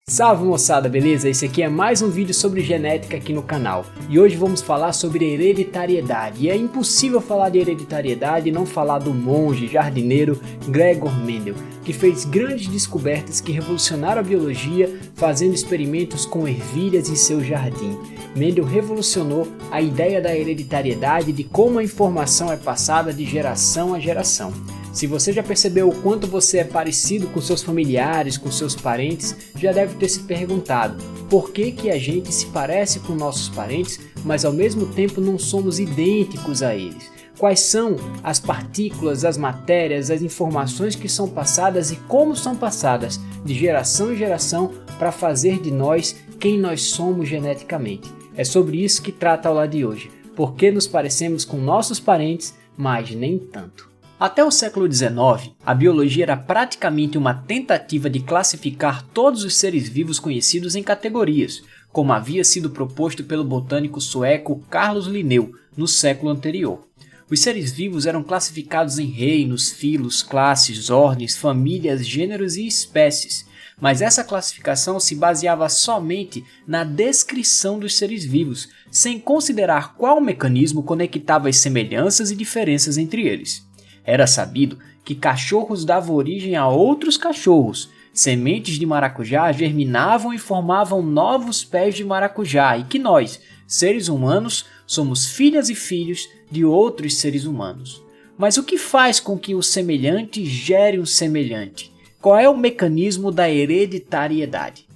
Salve moçada, beleza? Esse aqui é mais um vídeo sobre genética aqui no canal. E hoje vamos falar sobre hereditariedade. E é impossível falar de hereditariedade e não falar do monge jardineiro Gregor Mendel, que fez grandes descobertas que revolucionaram a biologia, fazendo experimentos com ervilhas em seu jardim. Mendel revolucionou a ideia da hereditariedade, de como a informação é passada de geração a geração. Se você já percebeu o quanto você é parecido com seus familiares, com seus parentes, já deve ter se perguntado por que a gente se parece com nossos parentes, mas ao mesmo tempo não somos idênticos a eles. Quais são as partículas, as matérias, as informações que são passadas e como são passadas de geração em geração para fazer de nós quem nós somos geneticamente. É sobre isso que trata a aula de hoje. Por que nos parecemos com nossos parentes, mas nem tanto. Até o século XIX, a biologia era praticamente uma tentativa de classificar todos os seres vivos conhecidos em categorias, como havia sido proposto pelo botânico sueco Carlos Linneu no século anterior. Os seres vivos eram classificados em reinos, filos, classes, ordens, famílias, gêneros e espécies, mas essa classificação se baseava somente na descrição dos seres vivos, sem considerar qual mecanismo conectava as semelhanças e diferenças entre eles. Era sabido que cachorros davam origem a outros cachorros, sementes de maracujá germinavam e formavam novos pés de maracujá e que nós, seres humanos, somos filhas e filhos de outros seres humanos. Mas o que faz com que o semelhante gere um semelhante? Qual é o mecanismo da hereditariedade?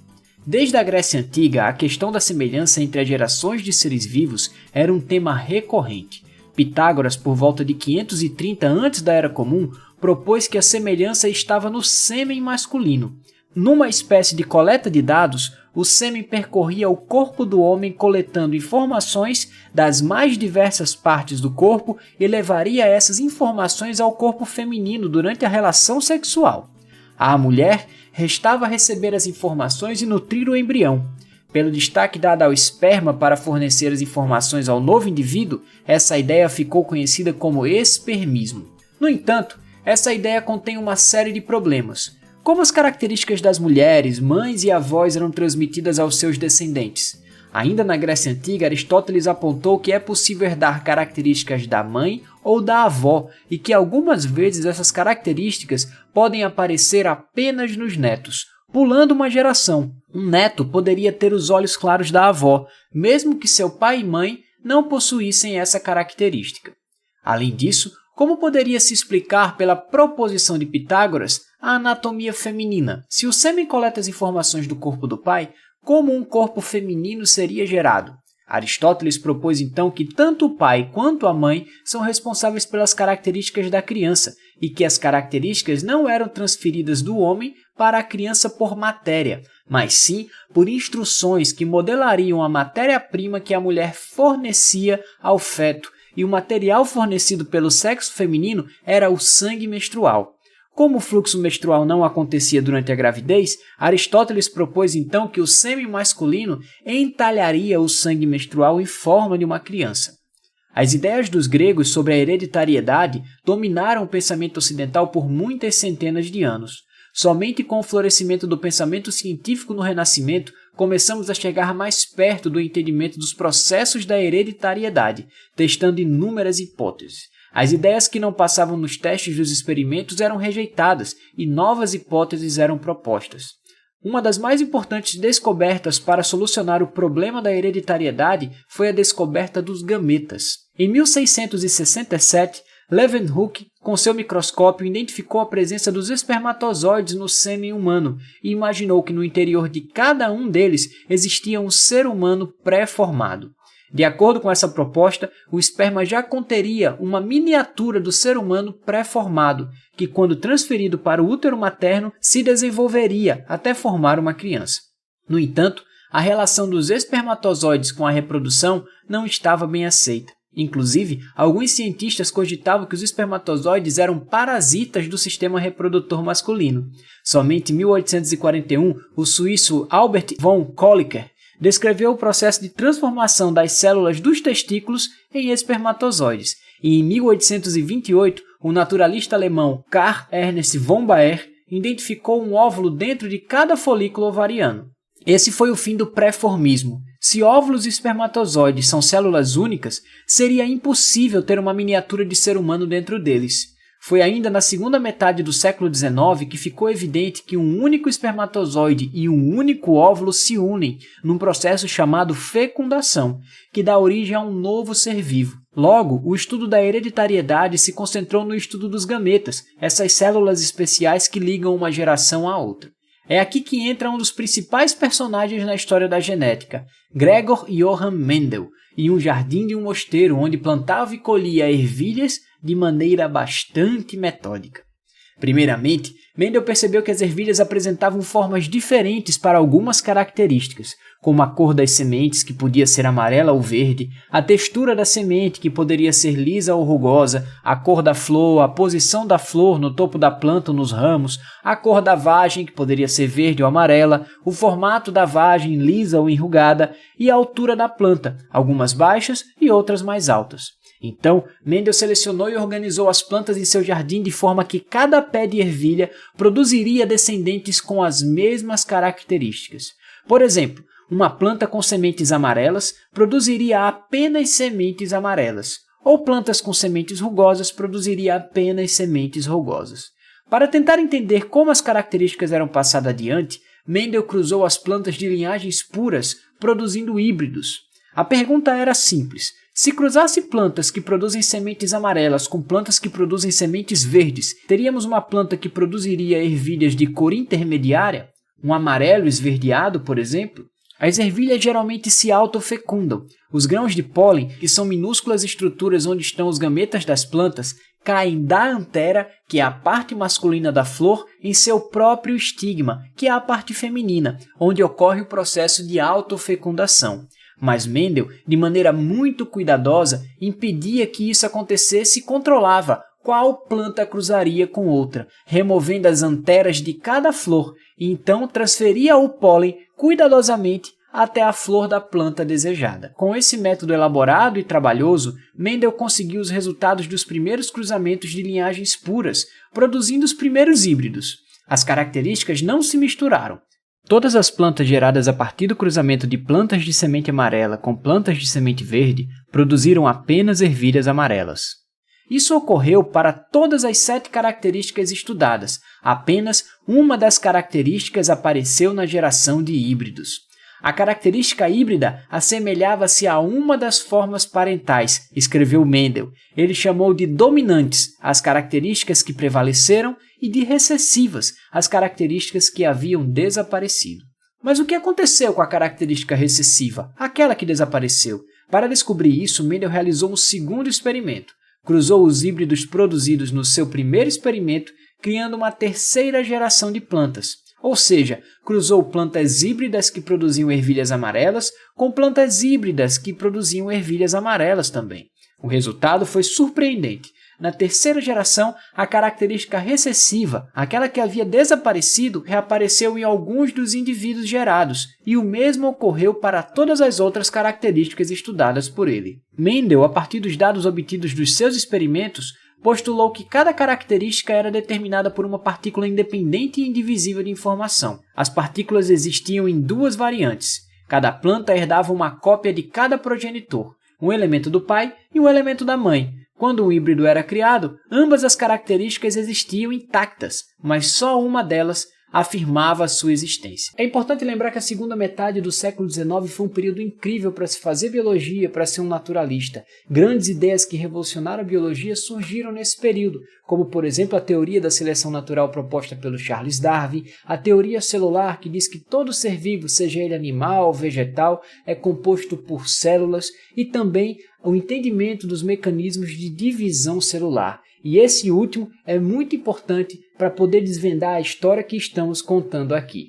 Desde a Grécia Antiga, a questão da semelhança entre as gerações de seres vivos era um tema recorrente. Pitágoras, por volta de 530 antes da Era Comum, propôs que a semelhança estava no sêmen masculino. Numa espécie de coleta de dados, o sêmen percorria o corpo do homem coletando informações das mais diversas partes do corpo e levaria essas informações ao corpo feminino durante a relação sexual. À mulher, restava receber as informações e nutrir o embrião. Pelo destaque dado ao esperma para fornecer as informações ao novo indivíduo, essa ideia ficou conhecida como espermismo. No entanto, essa ideia contém uma série de problemas. Como as características das mulheres, mães e avós eram transmitidas aos seus descendentes? Ainda na Grécia Antiga, Aristóteles apontou que é possível herdar características da mãe ou da avó e que algumas vezes essas características podem aparecer apenas nos netos. Pulando uma geração, um neto poderia ter os olhos claros da avó, mesmo que seu pai e mãe não possuíssem essa característica. Além disso, como poderia se explicar pela proposição de Pitágoras a anatomia feminina? Se o sêmen coleta as informações do corpo do pai, como um corpo feminino seria gerado? Aristóteles propôs então que tanto o pai quanto a mãe são responsáveis pelas características da criança e que as características não eram transferidas do homem para a criança por matéria, mas sim por instruções que modelariam a matéria-prima que a mulher fornecia ao feto, e o material fornecido pelo sexo feminino era o sangue menstrual. Como o fluxo menstrual não acontecia durante a gravidez, Aristóteles propôs então que o sêmen masculino entalharia o sangue menstrual em forma de uma criança. As ideias dos gregos sobre a hereditariedade dominaram o pensamento ocidental por muitas centenas de anos. Somente com o florescimento do pensamento científico no Renascimento, começamos a chegar mais perto do entendimento dos processos da hereditariedade, testando inúmeras hipóteses. As ideias que não passavam nos testes dos experimentos eram rejeitadas e novas hipóteses eram propostas. Uma das mais importantes descobertas para solucionar o problema da hereditariedade foi a descoberta dos gametas. Em 1667, Leeuwenhoek, com seu microscópio, identificou a presença dos espermatozoides no sêmen humano e imaginou que no interior de cada um deles existia um ser humano pré-formado. De acordo com essa proposta, o esperma já conteria uma miniatura do ser humano pré-formado, que quando transferido para o útero materno se desenvolveria até formar uma criança. No entanto, a relação dos espermatozoides com a reprodução não estava bem aceita. Inclusive, alguns cientistas cogitavam que os espermatozoides eram parasitas do sistema reprodutor masculino. Somente em 1841, o suíço Albert von Kolliker descreveu o processo de transformação das células dos testículos em espermatozoides, e em 1828, o naturalista alemão Karl Ernst von Baer identificou um óvulo dentro de cada folículo ovariano. Esse foi o fim do pré-formismo. Se óvulos e espermatozoides são células únicas, seria impossível ter uma miniatura de ser humano dentro deles. Foi ainda na segunda metade do século XIX que ficou evidente que um único espermatozoide e um único óvulo se unem num processo chamado fecundação, que dá origem a um novo ser vivo. Logo, o estudo da hereditariedade se concentrou no estudo dos gametas, essas células especiais que ligam uma geração à outra. É aqui que entra um dos principais personagens na história da genética, Gregor Johann Mendel, em um jardim de um mosteiro onde plantava e colhia ervilhas de maneira bastante metódica. Primeiramente, Mendel percebeu que as ervilhas apresentavam formas diferentes para algumas características, como a cor das sementes, que podia ser amarela ou verde, a textura da semente, que poderia ser lisa ou rugosa, a cor da flor, a posição da flor no topo da planta ou nos ramos, a cor da vagem, que poderia ser verde ou amarela, o formato da vagem, lisa ou enrugada, e a altura da planta, algumas baixas e outras mais altas. Então, Mendel selecionou e organizou as plantas em seu jardim de forma que cada pé de ervilha produziria descendentes com as mesmas características. Por exemplo, uma planta com sementes amarelas produziria apenas sementes amarelas, ou plantas com sementes rugosas produziria apenas sementes rugosas. Para tentar entender como as características eram passadas adiante, Mendel cruzou as plantas de linhagens puras, produzindo híbridos. A pergunta era simples: se cruzasse plantas que produzem sementes amarelas com plantas que produzem sementes verdes, teríamos uma planta que produziria ervilhas de cor intermediária? Um amarelo esverdeado, por exemplo? As ervilhas geralmente se autofecundam. Os grãos de pólen, que são minúsculas estruturas onde estão os gametas das plantas, caem da antera, que é a parte masculina da flor, em seu próprio estigma, que é a parte feminina, onde ocorre o processo de autofecundação. Mas Mendel, de maneira muito cuidadosa, impedia que isso acontecesse e controlava qual planta cruzaria com outra, removendo as anteras de cada flor e então transferia o pólen cuidadosamente até a flor da planta desejada. Com esse método elaborado e trabalhoso, Mendel conseguiu os resultados dos primeiros cruzamentos de linhagens puras, produzindo os primeiros híbridos. As características não se misturaram. Todas as plantas geradas a partir do cruzamento de plantas de semente amarela com plantas de semente verde produziram apenas ervilhas amarelas. Isso ocorreu para todas as 7 características estudadas. Apenas uma das características apareceu na geração de híbridos. A característica híbrida assemelhava-se a uma das formas parentais, escreveu Mendel. Ele chamou de dominantes as características que prevaleceram e de recessivas as características que haviam desaparecido. Mas o que aconteceu com a característica recessiva, aquela que desapareceu? Para descobrir isso, Mendel realizou um segundo experimento. Cruzou os híbridos produzidos no seu primeiro experimento, criando uma terceira geração de plantas. Ou seja, cruzou plantas híbridas que produziam ervilhas amarelas com plantas híbridas que produziam ervilhas amarelas também. O resultado foi surpreendente. Na terceira geração, a característica recessiva, aquela que havia desaparecido, reapareceu em alguns dos indivíduos gerados, e o mesmo ocorreu para todas as outras características estudadas por ele. Mendel, a partir dos dados obtidos dos seus experimentos, postulou que cada característica era determinada por uma partícula independente e indivisível de informação. As partículas existiam em 2 variantes. Cada planta herdava uma cópia de cada progenitor, um elemento do pai e um elemento da mãe. Quando um híbrido era criado, ambas as características existiam intactas, mas só uma delas afirmava a sua existência. É importante lembrar que a segunda metade do século XIX foi um período incrível para se fazer biologia, para ser um naturalista. Grandes ideias que revolucionaram a biologia surgiram nesse período, como por exemplo a teoria da seleção natural proposta pelo Charles Darwin, a teoria celular que diz que todo ser vivo, seja ele animal ou vegetal, é composto por células, e também o entendimento dos mecanismos de divisão celular. E esse último é muito importante para poder desvendar a história que estamos contando aqui.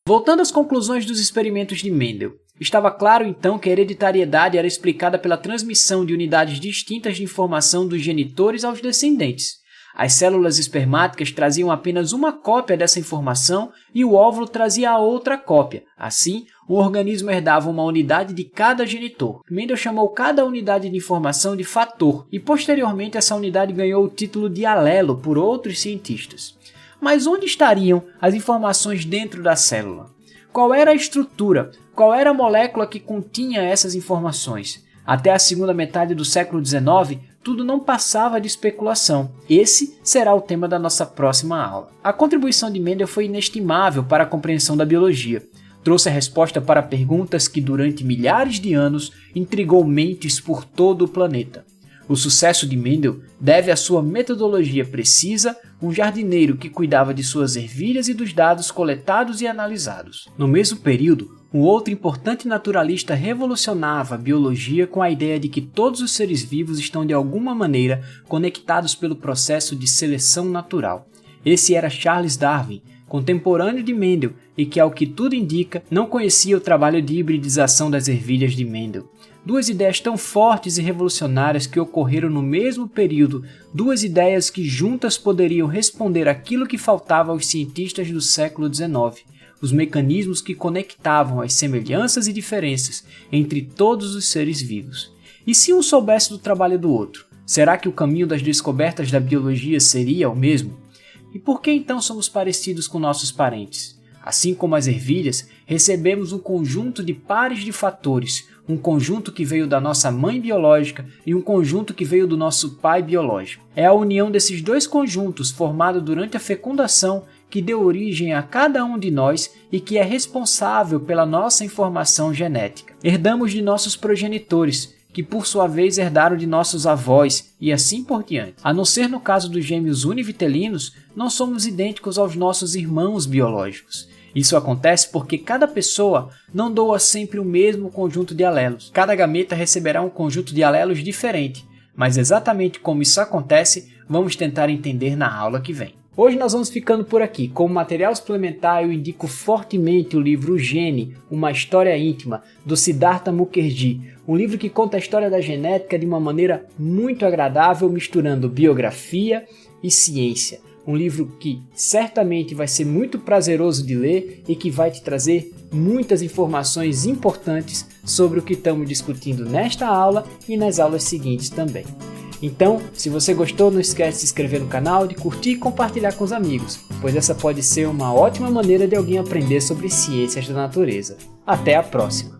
Voltando às conclusões dos experimentos de Mendel, estava claro então que a hereditariedade era explicada pela transmissão de unidades distintas de informação dos genitores aos descendentes. As células espermáticas traziam apenas uma cópia dessa informação e o óvulo trazia a outra cópia. Assim, o organismo herdava uma unidade de cada genitor. Mendel chamou cada unidade de informação de fator e, posteriormente, essa unidade ganhou o título de alelo por outros cientistas. Mas onde estariam as informações dentro da célula? Qual era a estrutura? Qual era a molécula que continha essas informações? Até a segunda metade do século XIX, tudo não passava de especulação. Esse será o tema da nossa próxima aula. A contribuição de Mendel foi inestimável para a compreensão da biologia. Trouxe a resposta para perguntas que durante milhares de anos intrigou mentes por todo o planeta. O sucesso de Mendel deve à sua metodologia precisa, um jardineiro que cuidava de suas ervilhas e dos dados coletados e analisados. No mesmo período, um outro importante naturalista revolucionava a biologia com a ideia de que todos os seres vivos estão de alguma maneira conectados pelo processo de seleção natural. Esse era Charles Darwin, contemporâneo de Mendel e que, ao que tudo indica, não conhecia o trabalho de hibridização das ervilhas de Mendel. Duas ideias tão fortes e revolucionárias que ocorreram no mesmo período, duas ideias que juntas poderiam responder aquilo que faltava aos cientistas do século XIX, os mecanismos que conectavam as semelhanças e diferenças entre todos os seres vivos. E se um soubesse do trabalho do outro, será que o caminho das descobertas da biologia seria o mesmo? E por que então somos parecidos com nossos parentes? Assim como as ervilhas, recebemos um conjunto de pares de fatores, um conjunto que veio da nossa mãe biológica e um conjunto que veio do nosso pai biológico. É a união desses dois conjuntos, formado durante a fecundação, que deu origem a cada um de nós e que é responsável pela nossa informação genética. Herdamos de nossos progenitores, que por sua vez herdaram de nossos avós e assim por diante. A não ser no caso dos gêmeos univitelinos, não somos idênticos aos nossos irmãos biológicos. Isso acontece porque cada pessoa não doa sempre o mesmo conjunto de alelos. Cada gameta receberá um conjunto de alelos diferente, mas exatamente como isso acontece, vamos tentar entender na aula que vem. Hoje nós vamos ficando por aqui. Como material suplementar, eu indico fortemente o livro Gene, Uma História Íntima, do Siddhartha Mukherjee, um livro que conta a história da genética de uma maneira muito agradável, misturando biografia e ciência. Um livro que certamente vai ser muito prazeroso de ler e que vai te trazer muitas informações importantes sobre o que estamos discutindo nesta aula e nas aulas seguintes também. Então, se você gostou, não esquece de se inscrever no canal, de curtir e compartilhar com os amigos, pois essa pode ser uma ótima maneira de alguém aprender sobre ciências da natureza. Até a próxima!